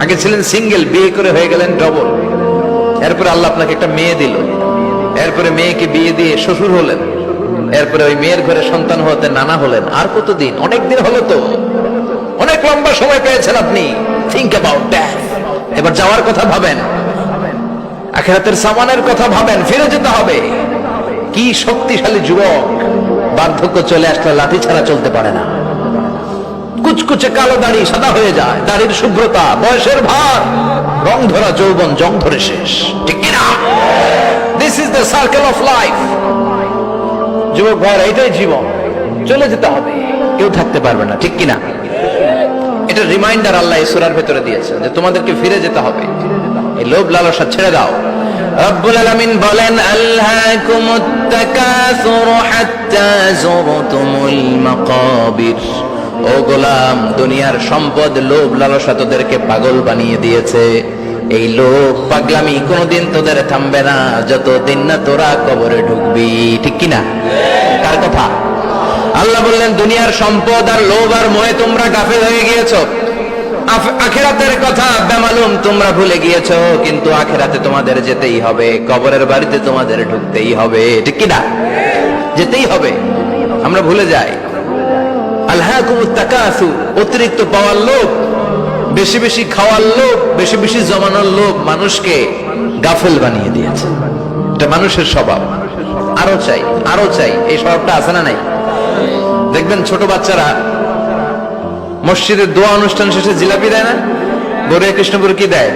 আগে ছিলেন সিঙ্গেল, বিয়ে করে হয়ে গেলেন ডবল। এরপরে আল্লাহ আপনাকে একটা মেয়ে দিল, এরপরে মেয়েকে বিয়ে দিয়ে শ্বশুর হলেন, এরপরে ওই মেয়ের ঘরে সন্তান হতে নানা হলেন। আর কতদিন? অনেক দিন হলো তো, অনেক লম্বা সময় পেয়েছেন আপনি। Think about that. এবার যাওয়ার কথা ভাবেন, আখিরাতের সামানের কথা ভাবেন, ফিরে যেতে হবে। কি শক্তিশালী যুবক, বার্ধক্য চলে আসলে লাঠি ছাড়া চলতে পারে না। কুচকুচে কালো দাড়ি সাদা হয়ে যায়, দাড়ির শুভ্রতা, বয়সের ভার, রং ধরা যৌবন জং ধরে শেষ, ঠিক কিনা? This is the circle of life. যুবক ভাইরা, এটাই জীবন, চলে যেতে হবে, কেউ থাকতে পারবে না, ঠিক কিনা? এটা রিমাইন্ডার আল্লাহ এই সূরার ভেতরে দিয়েছেন যে তোমাদেরকে ফিরে যেতে হবে। এই লোভ লালসা ছেড়ে দাও। রব্বুল আলামিন বলেন, আল্হাকুমুত তাকাসুর হাত্তা যুরতুমুল মাকাবির। ও গোলাম, দুনিয়ার সম্পদ, লোভ লালসা তোদেরকে পাগল বানিয়ে দিয়েছে। এই লোভ পাগলামি কোনোদিন তোদের থামবে না যতদিন না তোরা কবরে ঢুকবি, ঠিক কিনা? কার কথা? আল্লাহ বললেন, দুনিয়ার সম্পদ আর লোভ আর মোহে তোমরা গাফেল হয়ে গিয়েছো। আখিরাতের কথা বেমালুম তোমরা ভুলে গিয়েছো। কিন্তু আখিরাতে তোমাদের যেতেই হবে, কবরের বাড়িতে তোমাদের ঢুকতেই হবে, ঠিক কিনা? যেতেই হবে। আমরা ভুলে যাই। আলহাকুমুত তাকাসুর, অতিরিক্ত পাওয়ার লোভ, বেশি বেশি খাওয়ার লোভ, বেশি বেশি জমানোর লোভ মানুষকে গাফেল বানিয়ে দিয়েছে। এটা মানুষের স্বভাব। আরো চাই, আরো চাই, এই স্বভাবটা আছে না নাই? দেখবেন ছোট বাচ্চারা মসজিদের দোয়া অনুষ্ঠান শেষে জিলাপি দেয় না? গরুয়া কৃষ্ণপুর কি দেয়?